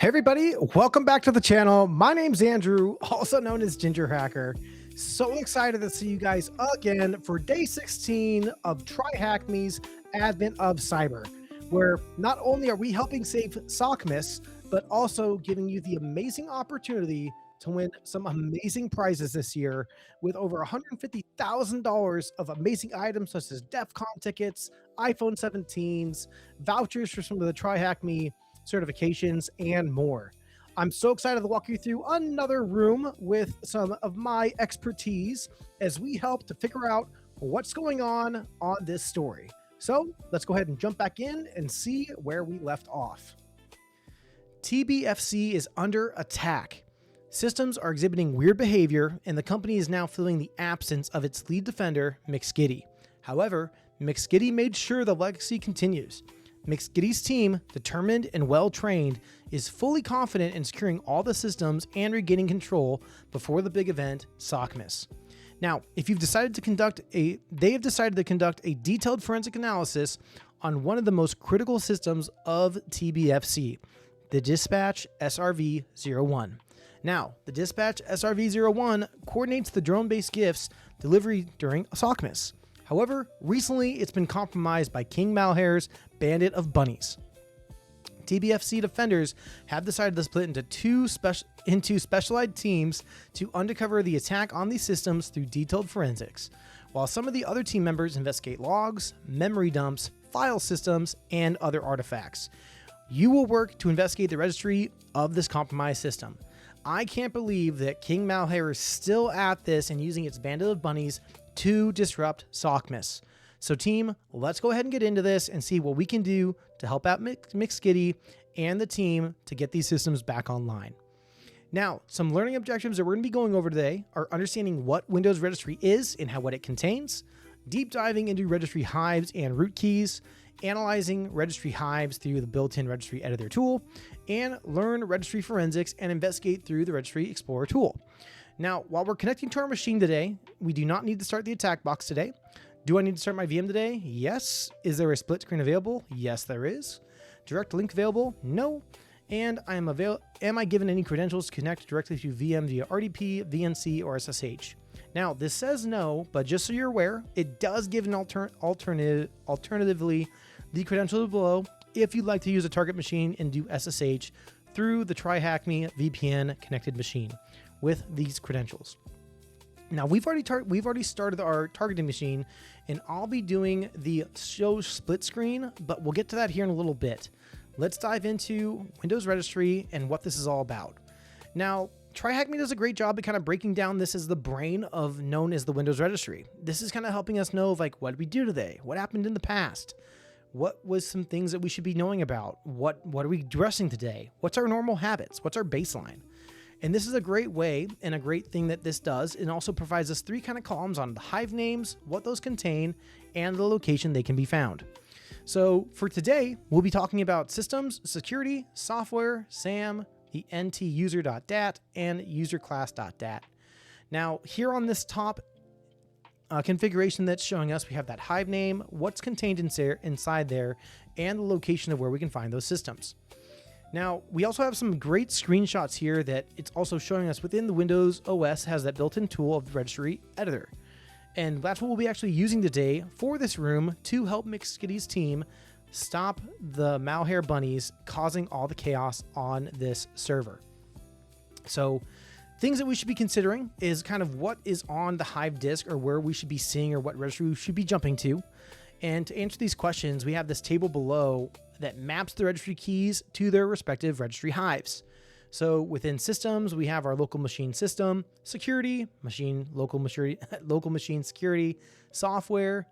Hey everybody, welcome back to the channel. My name's Andrew, also known as Ginger Hacker. So excited to see you guys again for day 16 of Try Hack Me's Advent of Cyber, where not only are we helping save Sockmas, but also giving you the amazing opportunity to win some amazing prizes this year with over $150,000 of amazing items such as DEF CON tickets, iPhone 17s, vouchers for some of the Try Hack Me certifications, and more. I'm so excited to walk you through another room with some of my expertise as we help to figure out what's going on this story. So let's go ahead and jump back in and see where we left off. TBFC is under attack. Systems are exhibiting weird behavior, and the company is now feeling the absence of its lead defender, McSkidy. However, McSkidy made sure the legacy continues. McSkidy's team, determined and well-trained, is fully confident in securing all the systems and regaining control before the big event, Sockmas. Now, if you've decided to conduct they have decided to conduct a detailed forensic analysis on one of the most critical systems of TBFC, the Dispatch SRV-01. Now, the Dispatch SRV-01 coordinates the drone-based gifts delivery during Sockmas. However, recently it's been compromised by King Malhare's bandit of bunnies. TBFC defenders have decided to split into specialized teams to uncover the attack on these systems through detailed forensics, while some of the other team members investigate logs, memory dumps, file systems, and other artifacts. You will work to investigate the registry of this compromised system. I can't believe that King Malhare is still at this and using its bandit of bunnies to disrupt Sockmas. So team, let's go ahead and get into this and see what we can do to help out McSkidy and the team to get these systems back online. Now, some learning objectives that we're going to be going over today are understanding what Windows Registry is and what it contains, deep diving into registry hives and root keys, analyzing registry hives through the built-in registry editor tool, and learn registry forensics and investigate through the registry explorer tool. Now, while we're connecting to our machine today, we do not need to start the attack box today. Do I need to start my VM today? Yes. Is there a split screen available? Yes, there is. Direct link available? No. And am I given any credentials to connect directly to VM via RDP, VNC, or SSH? Now, this says no, but just so you're aware, it does give an alternatively the credentials below if you'd like to use a target machine and do SSH through the TryHackMe VPN connected machine with these credentials. Now we've already started our targeting machine, and I'll be doing the show split screen, but we'll get to that here in a little bit. Let's dive into Windows Registry and what this is all about. Now, TryHackMe does a great job at kind of breaking down this as the brain of known as the Windows Registry. This is kind of helping us know of like what did we do today, what happened in the past, what was some things that we should be knowing about, what are we addressing today, what's our normal habits, what's our baseline. And this is a great way and a great thing that this does. It also provides us three kind of columns on the hive names, what those contain, and the location they can be found. So for today, we'll be talking about systems, security, software, SAM, the NTUSER.dat, and userclass.dat. Now here on this top configuration that's showing us, we have that hive name, what's contained inside there, and the location of where we can find those systems. Now, we also have some great screenshots here that it's also showing us within the Windows OS has that built-in tool of the registry editor. And that's what we'll be actually using today for this room to help McSkidy's team stop the Malhare bunnies causing all the chaos on this server. So things that we should be considering is kind of what is on the Hive disk or where we should be seeing or what registry we should be jumping to. And to answer these questions, we have this table below that maps the registry keys to their respective registry hives. So within systems, we have our local machine system, security, local machine security, software,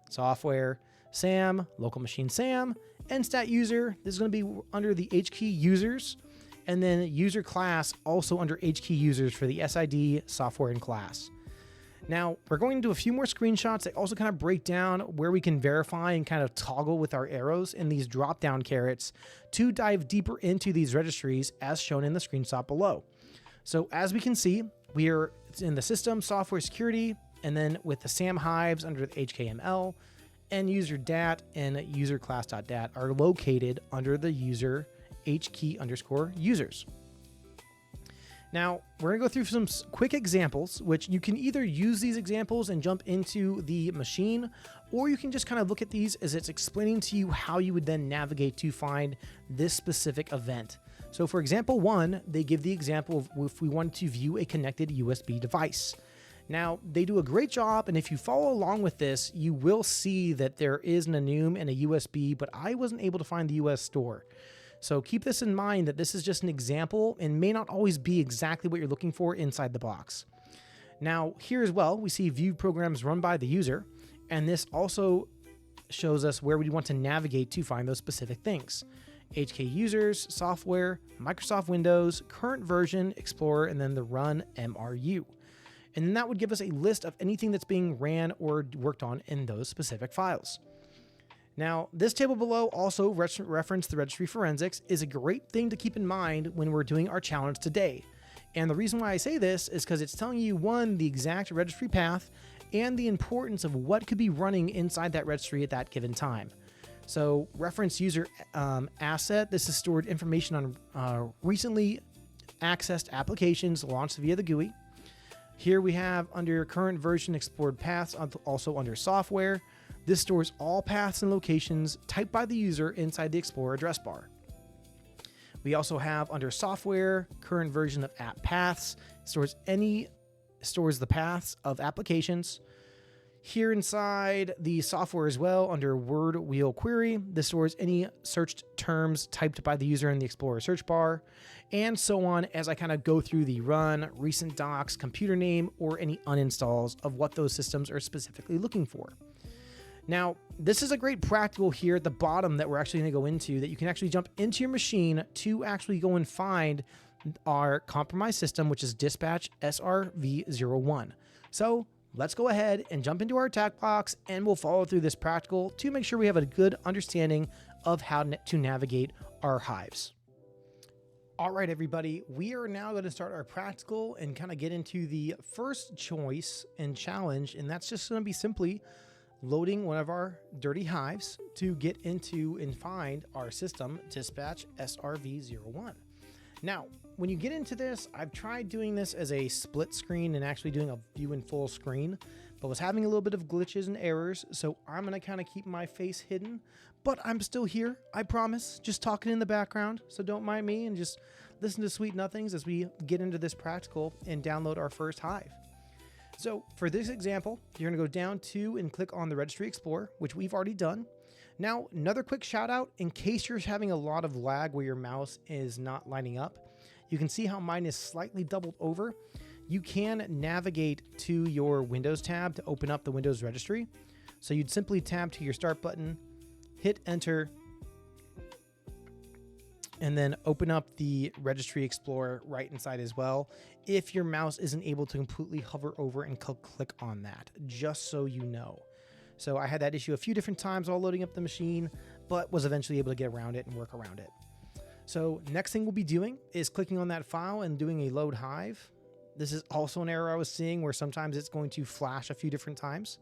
SAM, local machine SAM, and stat user. This is going to be under the HKey users, and then user class also under HKey users for the SID, software, and class. Now, we're going to do a few more screenshots that also kind of break down where we can verify and kind of toggle with our arrows in these drop-down carrots to dive deeper into these registries as shown in the screenshot below. So as we can see, it's in the system, software, security, and then with the SAM hives under the HKML, and user dat and user class.dat are located under the user HKey_users. Now, we're going to go through some quick examples, which you can either use these examples and jump into the machine, or you can just kind of look at these as it's explaining to you how you would then navigate to find this specific event. So for example 1, they give the example of if we wanted to view a connected USB device. Now, they do a great job, and if you follow along with this, you will see that there is an enum and a USB, but I wasn't able to find the US store. So keep this in mind that this is just an example and may not always be exactly what you're looking for inside the box. Now, here as well, we see view programs run by the user, and this also shows us where we want to navigate to find those specific things. HK users, software, Microsoft Windows, current version, Explorer, and then the run MRU. And then that would give us a list of anything that's being ran or worked on in those specific files. Now, this table below also reference the Registry Furrensics is a great thing to keep in mind when we're doing our challenge today. And the reason why I say this is because it's telling you, 1, the exact registry path and the importance of what could be running inside that registry at that given time. So reference user asset, this is stored information on recently accessed applications launched via the GUI. Here we have under current version explored paths, also under software. This stores all paths and locations typed by the user inside the Explorer address bar. We also have under software, current version of app paths, stores the paths of applications. Here inside the software as well, under word wheel query, this stores any searched terms typed by the user in the Explorer search bar, and so on as I kind of go through the run, recent docs, computer name, or any uninstalls of what those systems are specifically looking for. Now, this is a great practical here at the bottom that we're actually going to go into, that you can actually jump into your machine to actually go and find our compromised system, which is dispatch SRV01. So let's go ahead and jump into our attack box, and we'll follow through this practical to make sure we have a good understanding of how to navigate our hives. All right, everybody, we are now going to start our practical and kind of get into the first choice and challenge, and that's just going to be simply loading one of our dirty hives to get into and find our system dispatch SRV01. Now, when you get into this, I've tried doing this as a split screen and actually doing a view in full screen, but was having a little bit of glitches and errors, so I'm going to kind of keep my face hidden, but I'm still here, I promise, just talking in the background, so don't mind me and just listen to sweet nothings as we get into this practical and download our first hive. So for this example, you're going to go down to and click on the Registry Explorer, which we've already done. Now, another quick shout out, in case you're having a lot of lag where your mouse is not lining up, you can see how mine is slightly doubled over. You can navigate to your Windows tab to open up the Windows registry. So you'd simply tab to your Start button, hit Enter, and then open up the Registry Explorer right inside as well, if your mouse isn't able to completely hover over and click on that, just so you know. So I had that issue a few different times while loading up the machine, but was eventually able to get around it and work around it. So next thing we'll be doing is clicking on that file and doing a load hive. This is also an error I was seeing where sometimes it's going to flash a few different times,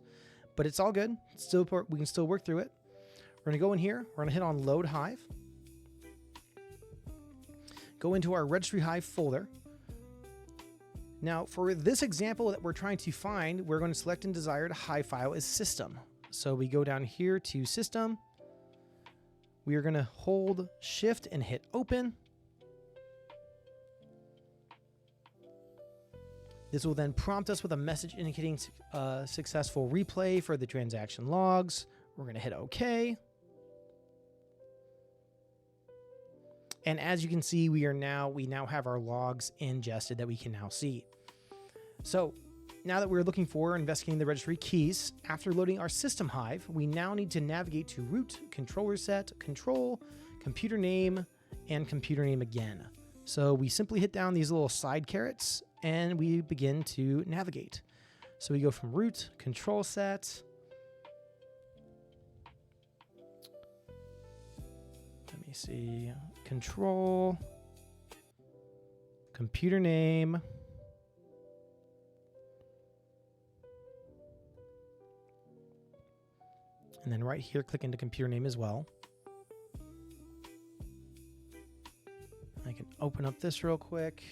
but it's all good. We can still work through it. We're going to go in here. We're going to hit on load hive. Go into our registry hive folder. Now, for this example that we're trying to find, we're going to select and desired hive file as system. So we go down here to system. We are going to hold shift and hit open. This will then prompt us with a message indicating successful replay for the transaction logs. We're going to hit OK. And as you can see, we now have our logs ingested that we can now see. So now that we're looking for investigating the registry keys, after loading our system hive, we now need to navigate to root, controller set, control, computer name, and computer name again. So we simply hit down these little side carrots and we begin to navigate. So we go from root, control set. Let me see. Control, computer name, and then right here, click into computer name as well. I can open up this real quick.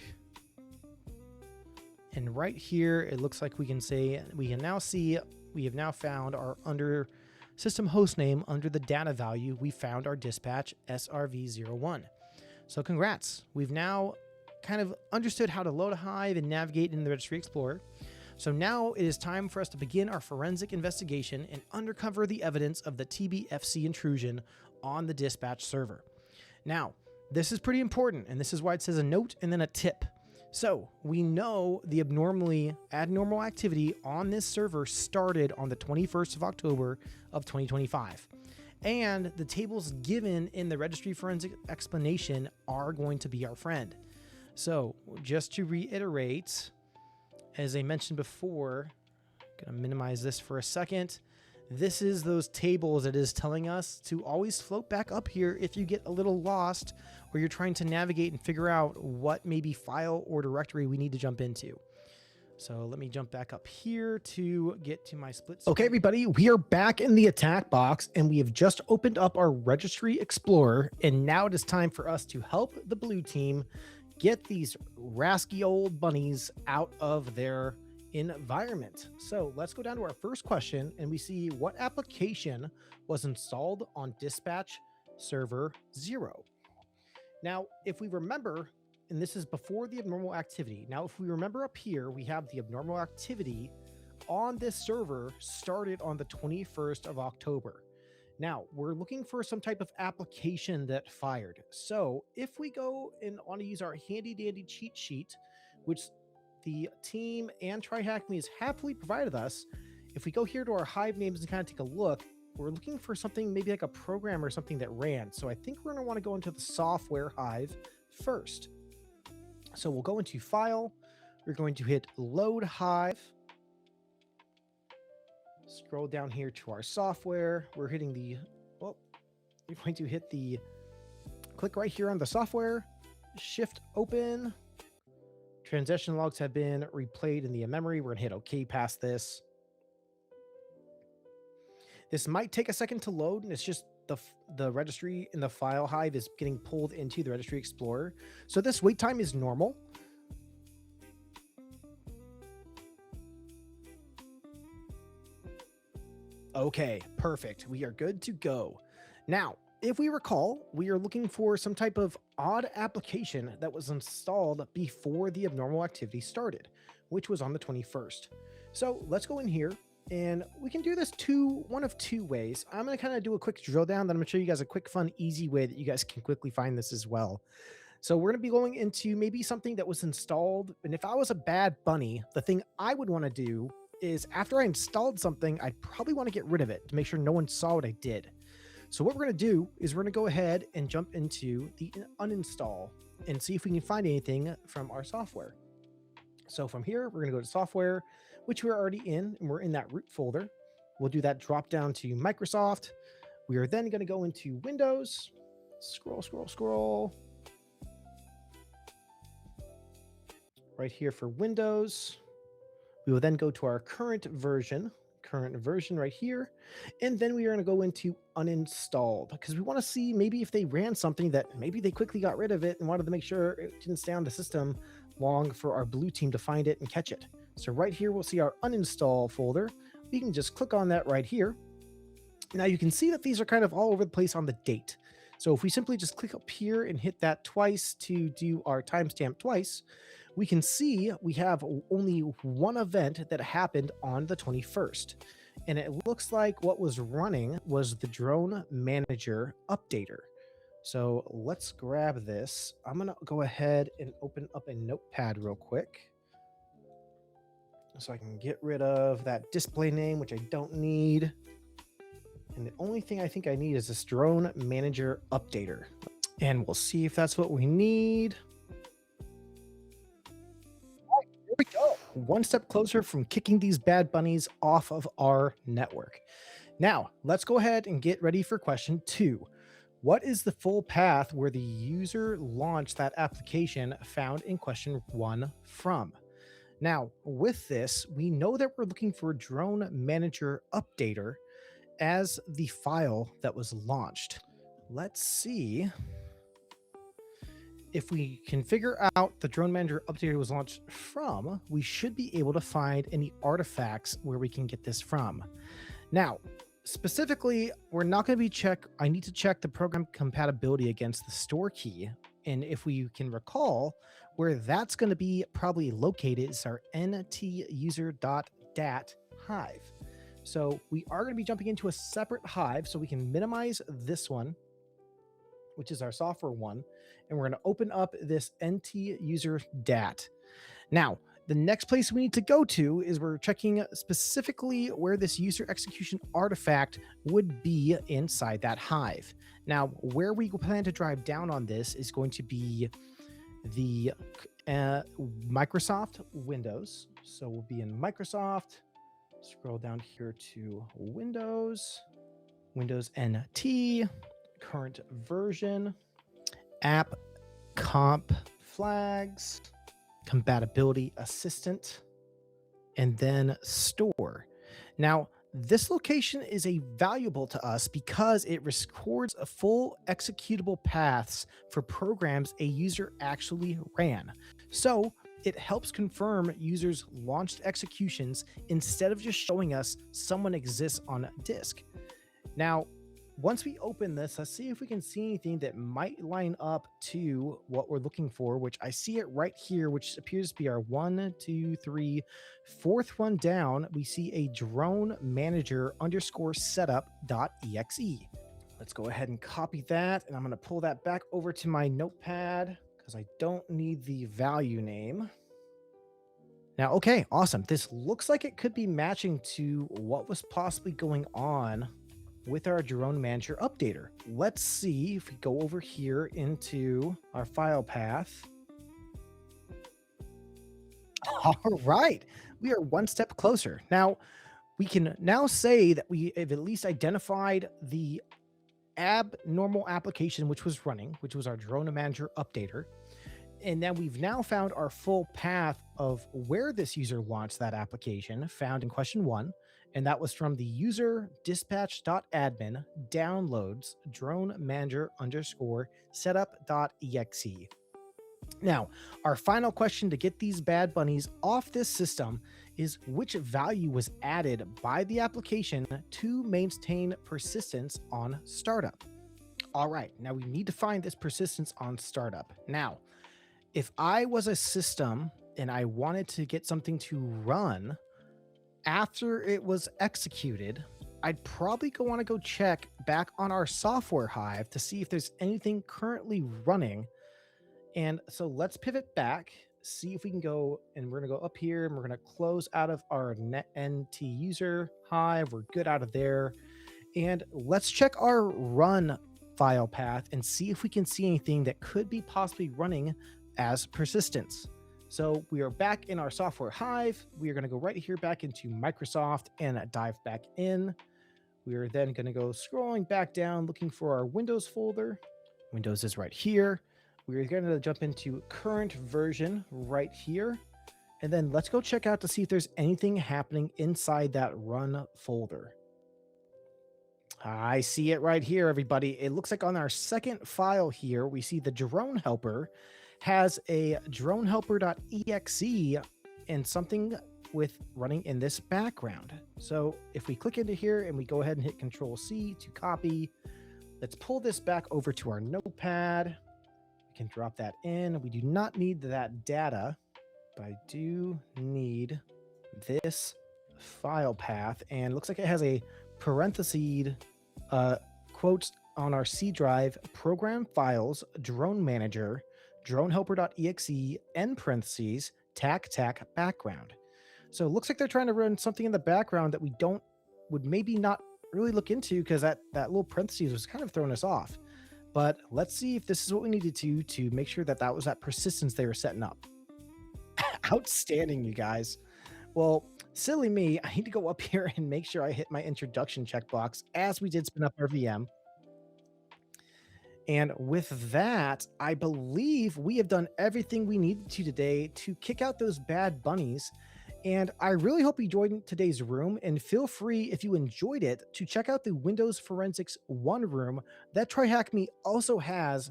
And right here, it looks like we can say, we can now see, we have now found our under system host name under the data value. We found our dispatch SRV01. So congrats. We've now kind of understood how to load a Hive and navigate in the Registry Explorer. So now it is time for us to begin our forensic investigation and uncover the evidence of the TBFC intrusion on the dispatch server. Now, this is pretty important, and this is why it says a note and then a tip. So we know the abnormal activity on this server started on the 21st of October of 2025. And the tables given in the registry forensic explanation are going to be our friend. So just to reiterate, as I mentioned before, I'm going to minimize this for a second. This is those tables that is telling us to always float back up here if you get a little lost or you're trying to navigate and figure out what maybe file or directory we need to jump into. So let me jump back up here to get to my split screen. Okay, everybody, we are back in the attack box and we have just opened up our Registry Explorer, and now it is time for us to help the blue team get these rasky old bunnies out of their environment. So let's go down to our first question and we see what application was installed on dispatch server 0. Now, if we remember, and this is before the abnormal activity. Now, if we remember up here, we have the abnormal activity on this server started on the 21st of October. Now, we're looking for some type of application that fired. So if we go and want to use our handy dandy cheat sheet, which the team and TryHackMe has happily provided us, if we go here to our Hive names and kind of take a look, we're looking for something maybe like a program or something that ran. So I think we're going to want to go into the software Hive first. So we'll go into File. We're going to hit Load Hive. Scroll down here to our software. We're hitting the, well, you're going to hit the, click right here on the software, Shift Open. Transaction logs have been replayed in the memory. We're going to hit OK past this. This might take a second to load, and it's just the registry in the file Hive is getting pulled into the Registry Explorer. So this wait time is normal. Okay, perfect. We are good to go. Now, if we recall, we are looking for some type of odd application that was installed before the abnormal activity started, which was on the 21st. So let's go in here and we can do this one of two ways. I'm going to kind of do a quick drill down, then I'm going to show you guys a quick, fun, easy way that you guys can quickly find this as well. So we're going to be going into maybe something that was installed. And if I was a bad bunny, the thing I would want to do is after I installed something, I'd probably want to get rid of it to make sure no one saw what I did. So what we're going to do is we're going to go ahead and jump into the uninstall and see if we can find anything from our software. So from here, we're going to go to software, which we're already in, and we're in that root folder. We'll do that drop down to Microsoft. We are then going to go into Windows, scroll. Right here for Windows. We will then go to our current version right here. And then we are going to go into uninstalled because we want to see maybe if they ran something that maybe they quickly got rid of it and wanted to make sure it didn't stay on the system long for our blue team to find it and catch it. So right here, we'll see our uninstall folder. We can just click on that right here. Now you can see that these are kind of all over the place on the date. So if we simply just click up here and hit that twice to do our timestamp twice, we can see we have only one event that happened on the 21st. And it looks like what was running was the drone manager updater. So let's grab this. I'm going to go ahead and open up a notepad real quick so I can get rid of that display name, which I don't need. And the only thing I think I need is this drone manager updater. And we'll see if that's what we need. All right, here we go. One step closer from kicking these bad bunnies off of our network. Now, let's go ahead and get ready for question 2. What is the full path where the user launched that application found in question 1 from? Now, with this, we know that we're looking for drone manager updater as the file that was launched. Let's see. if we can figure out the drone manager updater was launched from, we should be able to find any artifacts where we can get this from. Now, specifically, we're not going to be I need to check the program compatibility against the store key. And if we can recall, where that's going to be probably located is our NTUSER.dat hive. So we are going to be jumping into a separate hive so we can minimize this one, which is our software one, and we're going to open up this NTUSER.dat. Now, the next place we need to go to is we're checking specifically where this user execution artifact would be inside that hive. Now, where we plan to drive down on this is going to be the Microsoft Windows. So we'll be in Microsoft, scroll down here to Windows, Windows NT, current version, app comp flags, compatibility assistant, and then store. Now, this location is valuable to us because it records a full executable paths for programs a user actually ran. So it helps confirm users launched executions instead of just showing us someone exists on disk. Now, once we open this, let's see if we can see anything that might line up to what we're looking for, which I see it right here, which appears to be our 1, 2, 3, fourth one down. We see a drone manager underscore setup.exe. Let's go ahead and copy that. And I'm going to pull that back over to my notepad because I don't need the value name. Now, okay, awesome. This looks like it could be matching to what was possibly going on with our drone manager updater. Let's see if we go over here into our file path. All right, we are one step closer. Now, we can now say that we have at least identified the abnormal application which was running, which was our drone manager updater. And then we've now found our full path of where this user launched that application, found in question 1. And that was from the user dispatch.admin downloads drone manager underscore setup.exe. Now, our final question to get these bad bunnies off this system is which value was added by the application to maintain persistence on startup. All right, now we need to find this persistence on startup. Now, if I was a system and I wanted to get something to run after it was executed, I'd probably want to go check back on our software hive to see if there's anything currently running. And so let's pivot back, see if we can go, and we're going to go up here and we're going to close out of our NTUSER hive. We're good out of there. And let's check our run file path and see if we can see anything that could be possibly running as persistence. So we are back in our software hive. We are going to go right here back into Microsoft and dive back in. We are then going to go scrolling back down, looking for our Windows folder. Windows is right here. We're going to jump into current version right here. And then let's go check out to see if there's anything happening inside that run folder. I see it right here, everybody. It looks like on our second file here, we see the drone helper has a dronehelper.exe and something with running in this background. So if we click into here and we go ahead and hit Control-C to copy, let's pull this back over to our notepad. We can drop that in. We do not need that data, but I do need this file path. And it looks like it has a parenthesis quotes on our C drive, program files, drone manager, dronehelper.exe, end parentheses, tac background. So it looks like they're trying to run something in the background that we would maybe not really look into because that little parentheses was kind of throwing us off. But let's see if this is what we needed to make sure that was that persistence they were setting up. Outstanding, you guys. Well, silly me, I need to go up here and make sure I hit my introduction checkbox as we did spin up our VM. And with that, I believe we have done everything we needed to today to kick out those bad bunnies. And I really hope you enjoyed today's room, and feel free, if you enjoyed it, to check out the Windows Forensics 1 room that TryHackMe also has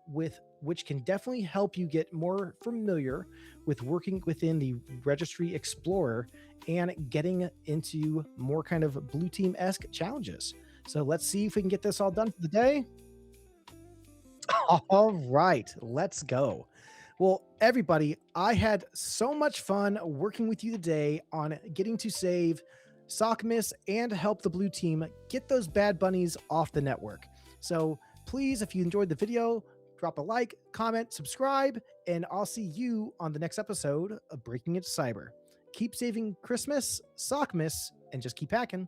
with which can definitely help you get more familiar with working within the Registry Explorer and getting into more kind of blue team-esque challenges. So let's see if we can get this all done for the day. All right, let's go. Well, everybody, I had so much fun working with you today on getting to save Sockmiss and help the blue team get those bad bunnies off the network. So please, if you enjoyed the video, drop a like, comment, subscribe, and I'll see you on the next episode of Breaking Into Cyber. Keep saving Christmas, Sockmiss, and just keep hacking.